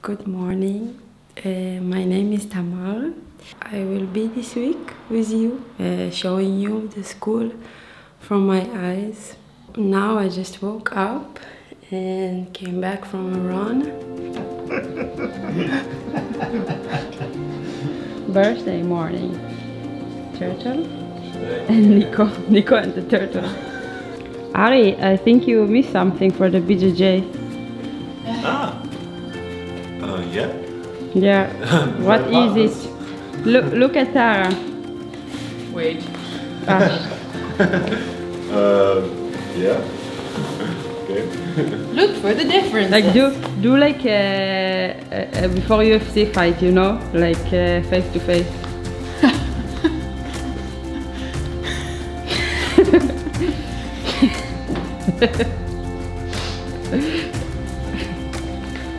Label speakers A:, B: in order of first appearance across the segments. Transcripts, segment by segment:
A: Good morning. My name is Tamar. I will be this week with you, showing you the school from my eyes. Now I just woke up and came back from a run. Birthday morning. Turtle and Nico and the turtle. Ari, I think you missed something for the BJJ.
B: Yeah.
A: Yeah. What is it? Look at Tara.
C: Wait.
B: Yeah. Okay.
C: Look for the difference.
A: Like do like before UFC fight, you know, like face to face.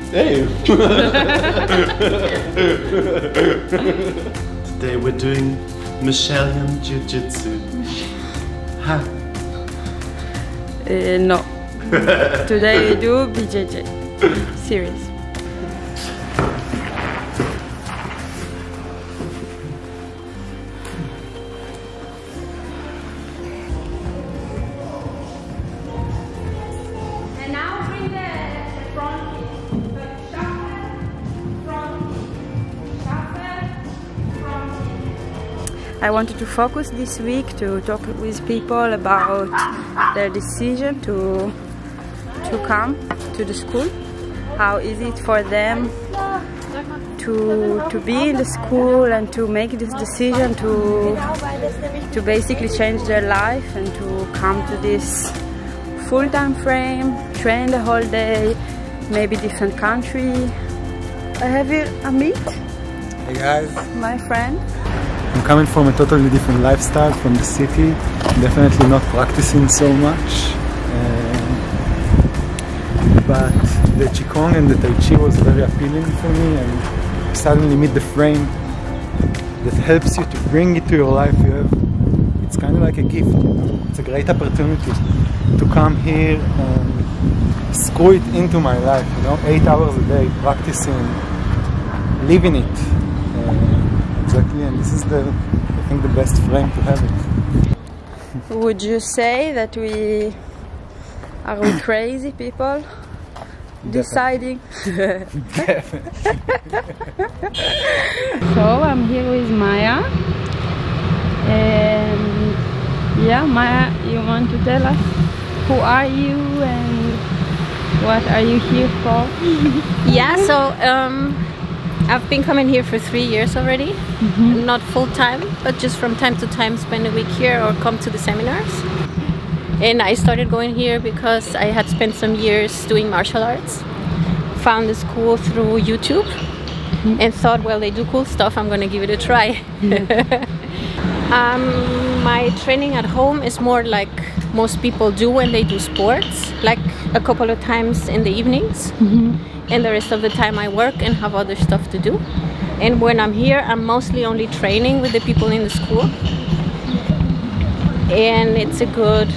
B: Hey. Today we're doing Michelin Jiu-Jitsu. Ha.
A: No. Today we do BJJ. Serious. And now bring the front kick. Like shuffle, front kick. I wanted to focus this week to talk with people about their decision to come to the school. How is it for them to be in the school and to make this decision to basically change their life and to come to this full-time frame, train the whole day, maybe different country. I have here Amit.
D: Hey guys.
A: My friend.
D: I'm coming from a totally different lifestyle from the city, definitely not practicing so much. But the Qigong and the Tai Chi was very appealing for me, and you suddenly meet the frame that helps you to bring it to your life. It's kind of like a gift, you know? It's a great opportunity to come here and screw it into my life, you know, 8 hours a day, practicing, living it. Exactly, and this is I think the best frame to have it.
A: Would you say that we crazy people? Deciding.
D: Definitely.
A: So I'm here with Maya, and yeah, Maya, you want to tell us who are you and what are you here for?
E: Yeah, so I've been coming here for 3 years already, not full time, but just from time to time spend a week here or come to the seminars. And I started going here because I had spent some years doing martial arts. Found the school through YouTube and thought, well, they do cool stuff, I'm gonna give it a try. My training at home is more like most people do when they do sports, like a couple of times in the evenings. And the rest of the time I work and have other stuff to do. And when I'm here, I'm mostly only training with the people in the school. And it's a good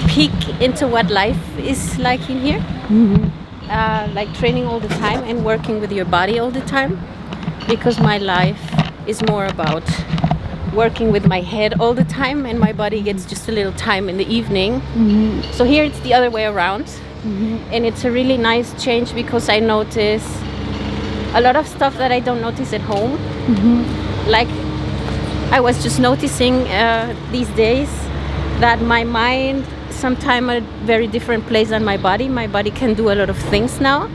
E: peek into what life is like in here. Like training all the time and working with your body all the time, because my life is more about working with my head all the time and my body gets just a little time in the evening. So here it's the other way around. And it's a really nice change because I notice a lot of stuff that I don't notice at home. Like I was just noticing these days that my mind sometimes a very different place than my body. My body can do a lot of things now,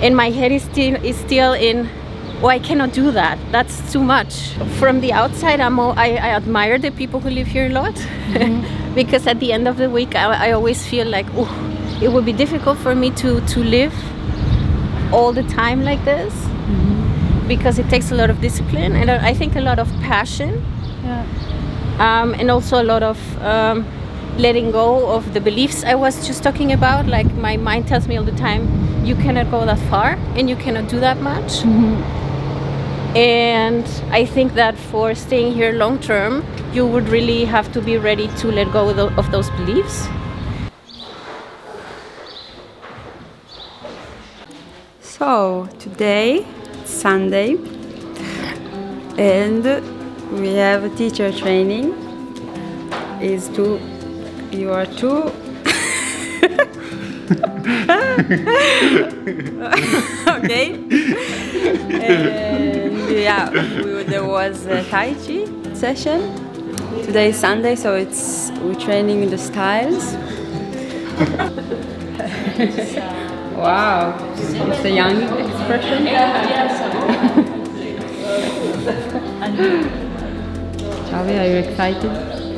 E: and my head is still in, oh, I cannot do that. That's too much. From the outside, I admire the people who live here a lot, because at the end of the week, I always feel like, oh, it would be difficult for me to live all the time like this, because it takes a lot of discipline and I think a lot of passion, and also a lot of letting go of the beliefs I was just talking about. Like my mind tells me all the time, you cannot go that far and you cannot do that much. And I think that for staying here long term, you would really have to be ready to let go of those beliefs.
A: So today, Sunday, and we have a teacher training. You are two. Okay. And yeah, there was a Tai Chi session. Today is Sunday, so we're training the styles. Wow, it's a young expression. Xavi, are you excited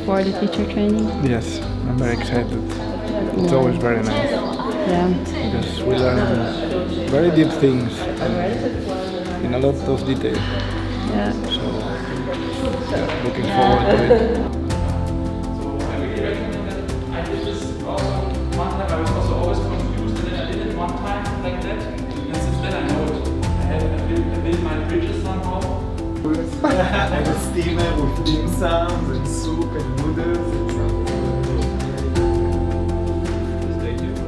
A: for the teacher training?
D: Yes, I'm very excited. It's always very nice.
A: Yeah.
D: Because we learn very deep things in a lot of detail.
A: Yeah.
D: So, looking forward to it.
F: One time I was also always confused, and then I did it one time like that, and since then I know it. I built my bridges somehow.
D: And a steamer with dim sums and soup and noodles.
F: Stay tuned.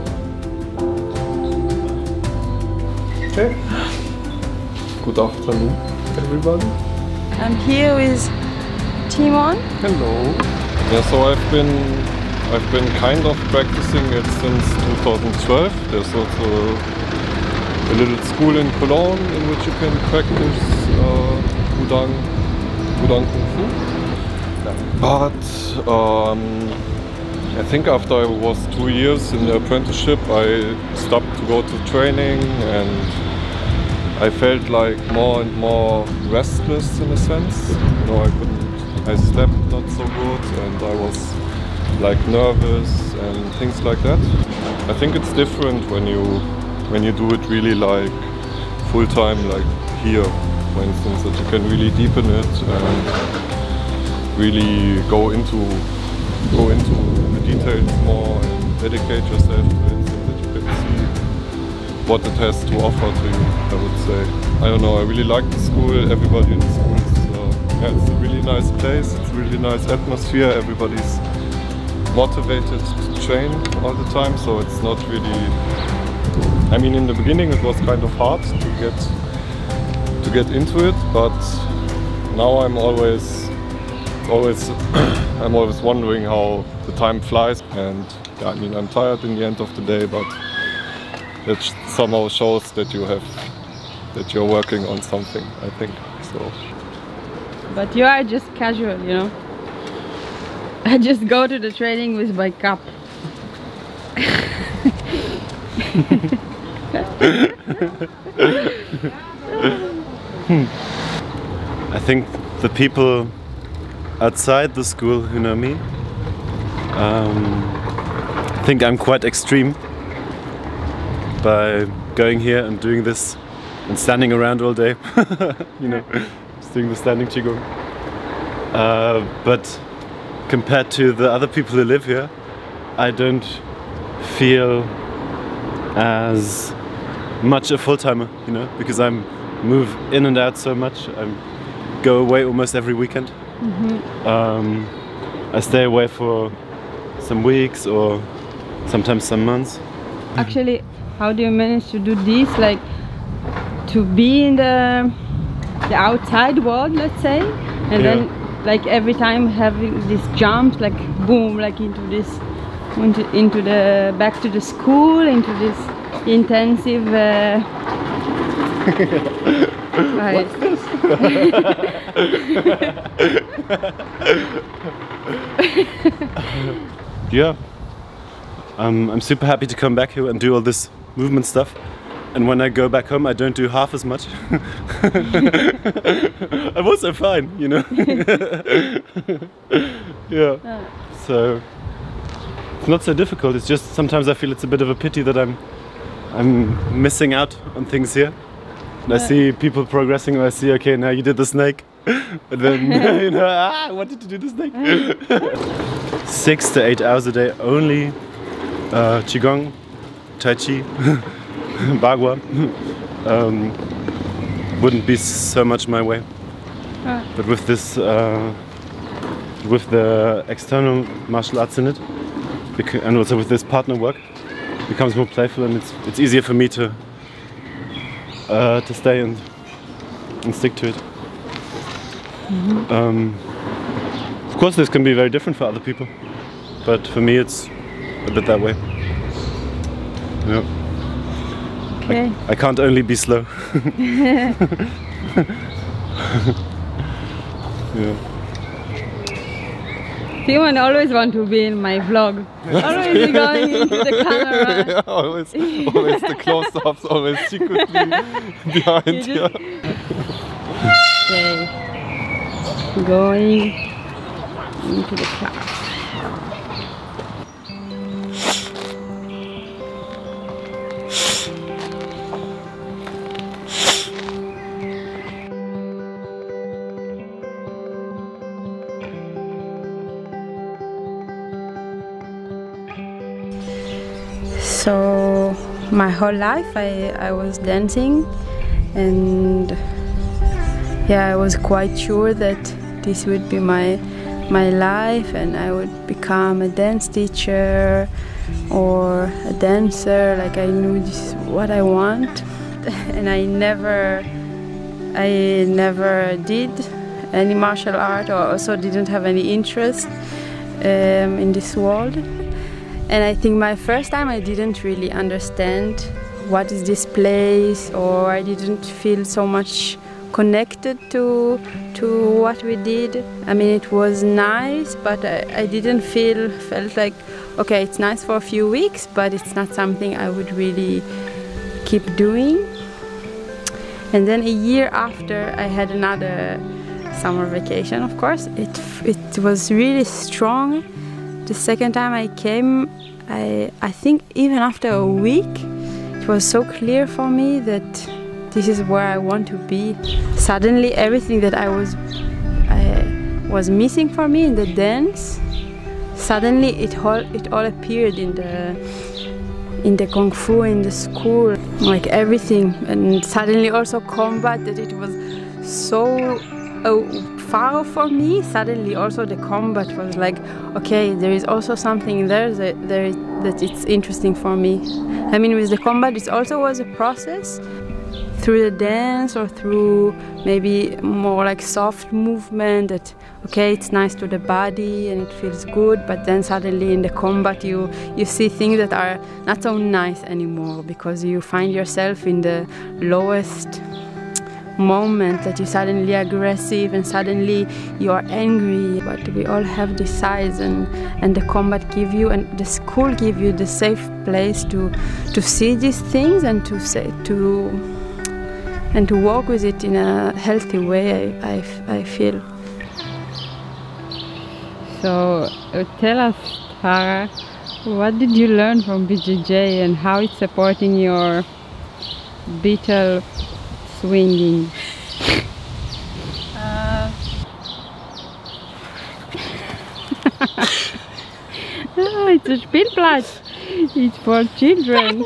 D: Okay. Good afternoon, everybody.
A: I'm here with Timon.
D: Hello.
G: Yeah, so I've been kind of practicing it since 2012. There's also a little school in Cologne in which you can practice Gudang Kung Fu. But I think after I was 2 years in the apprenticeship, I stopped to go to training, and I felt like more and more restless in a sense. You know, I slept not so good, and I was like nervous and things like that. I think it's different when you do it really like full time, like here, for instance, that you can really deepen it and really go into the details more and dedicate yourself to it so that you can see what it has to offer to you, I would say. I don't know, I really like the school. Everybody in the school is, it's a really nice place, it's a really nice atmosphere, everybody's motivated to train all the time, so it's not really... I mean, in the beginning it was kind of hard to get into it, but now I'm always wondering how the time flies, and yeah, I mean, I'm tired in the end of the day, but it somehow shows that you're working on something, I think. So.
A: But you are just casual, you know. I just go to the training with my cup.
B: I think the people outside the school who know me think I'm quite extreme by going here and doing this and standing around all day, you know, just doing the standing Qigong. But compared to the other people who live here, I don't feel as much a full-timer, you know, because I move in and out so much. I go away almost every weekend. I stay away for some weeks or sometimes some months.
A: Actually, how do you manage to do this? Like, to be in the outside world, let's say, and then like every time having these jumps, like boom, like into the back to the school, into this intensive right.
B: Yeah, I'm super happy to come back here and do all this movement stuff. And when I go back home, I don't do half as much. I'm also fine, you know. Yeah. So it's not so difficult. It's just sometimes I feel it's a bit of a pity that I'm missing out on things here. And I see people progressing, and I see, okay, now you did the snake, and then you know, I wanted to do the snake. 6 to 8 hours a day only Qigong, Tai Chi, Bagua wouldn't be so much my way. But with this, with the external martial arts in it, and also with this partner work, it becomes more playful, and it's easier for me to to stay and stick to it. Of course, this can be very different for other people, but for me, it's a bit that way. Yeah.
A: Okay.
B: I can't only be slow. Yeah.
A: Simon always want to be in my vlog. Always going into the camera.
G: Yeah, always the close-ups, always secretly behind. Yeah.
A: Okay. Going into the class. So my whole life I was dancing, and yeah, I was quite sure that this would be my life, and I would become a dance teacher or a dancer. Like, I knew this is what I want, and I never did any martial art, or also didn't have any interest in this world. And I think my first time I didn't really understand what is this place, or I didn't feel so much connected to what we did. I mean, it was nice, but I didn't felt like, okay, it's nice for a few weeks, but it's not something I would really keep doing. And then a year after, I had another summer vacation, of course. It was really strong. The second time I came, I think even after a week, it was so clear for me that this is where I want to be. Suddenly, everything that I was missing for me in the dance, suddenly it all appeared in the Kung Fu, in the school, like everything. And suddenly also combat, that it was so far for me. Suddenly also the combat was like, okay, there is also something there that it's interesting for me. I mean, with the combat it also was a process through the dance, or through maybe more like soft movement, that okay, it's nice to the body and it feels good, but then suddenly in the combat you see things that are not so nice anymore, because you find yourself in the lowest moment, that you're suddenly aggressive and suddenly you are angry. But we all have these sides, and the combat give you, and the school give you the safe place to see these things and to work with it in a healthy way, I feel. So tell us, Tara, what did you learn from BJJ and how it's supporting your beetle swinging? It's a Spielplatz. It's for children.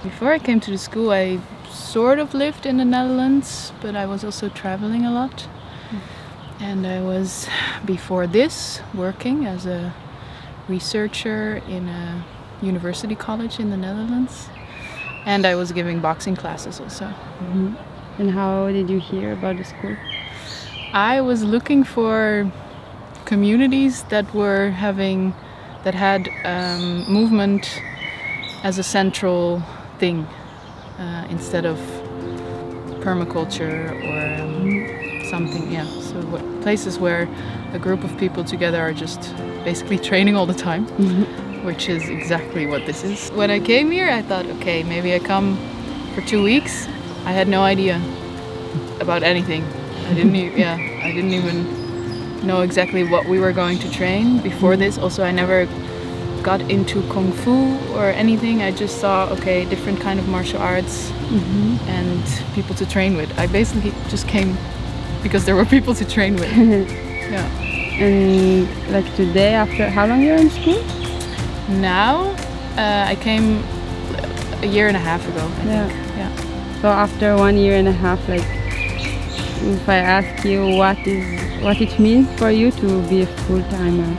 C: Before I came to the school, I sort of lived in the Netherlands, but I was also traveling a lot. And I was, before this, working as a researcher in a university college in the Netherlands. And I was giving boxing classes also.
A: Mm-hmm. And how did you hear about the school?
C: I was looking for communities that had movement as a central thing, instead of permaculture or something. Yeah, so places where a group of people together are just basically training all the time. Mm-hmm. Which is exactly what this is. When I came here, I thought, okay, maybe I come for 2 weeks. I had no idea about anything. I didn't even know exactly what we were going to train before this. Also, I never got into Kung Fu or anything. I just saw, okay, different kind of martial arts, mm-hmm. and people to train with. I basically just came because there were people to train with. Yeah.
A: And like today, after how long you're in school?
C: Now, I came a year and a half ago, I think. Yeah.
A: So after 1 year and a half, like, if I ask you what it means for you to be a full-timer?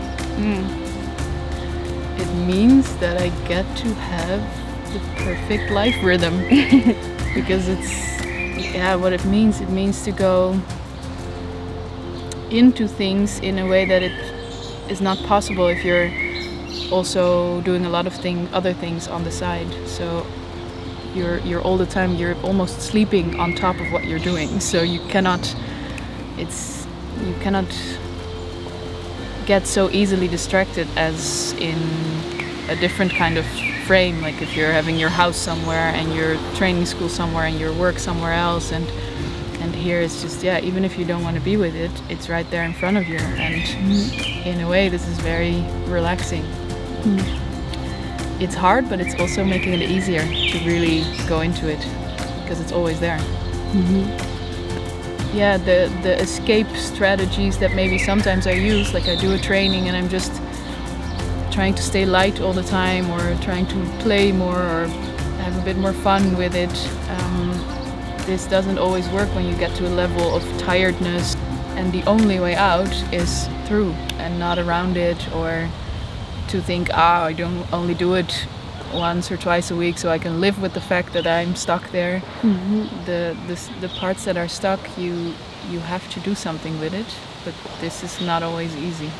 C: It means that I get to have the perfect life rhythm because what it means to go into things in a way that it is not possible if you're also doing a lot of other things on the side. So you're all the time, you're almost sleeping on top of what you're doing. So you cannot get so easily distracted as in a different kind of frame, like if you're having your house somewhere and your training school somewhere and your work somewhere else, and here it's just, even if you don't want to be with it, it's right there in front of you, and in a way this is very relaxing. It's hard, but it's also making it easier to really go into it because it's always there. Yeah, the escape strategies that maybe sometimes I use, like I do a training and I'm just trying to stay light all the time, or trying to play more or have a bit more fun with it. This doesn't always work when you get to a level of tiredness, and the only way out is through and not around it, or to think, I don't only do it once or twice a week so I can live with the fact that I'm stuck there. The parts that are stuck, you have to do something with it, but this is not always easy.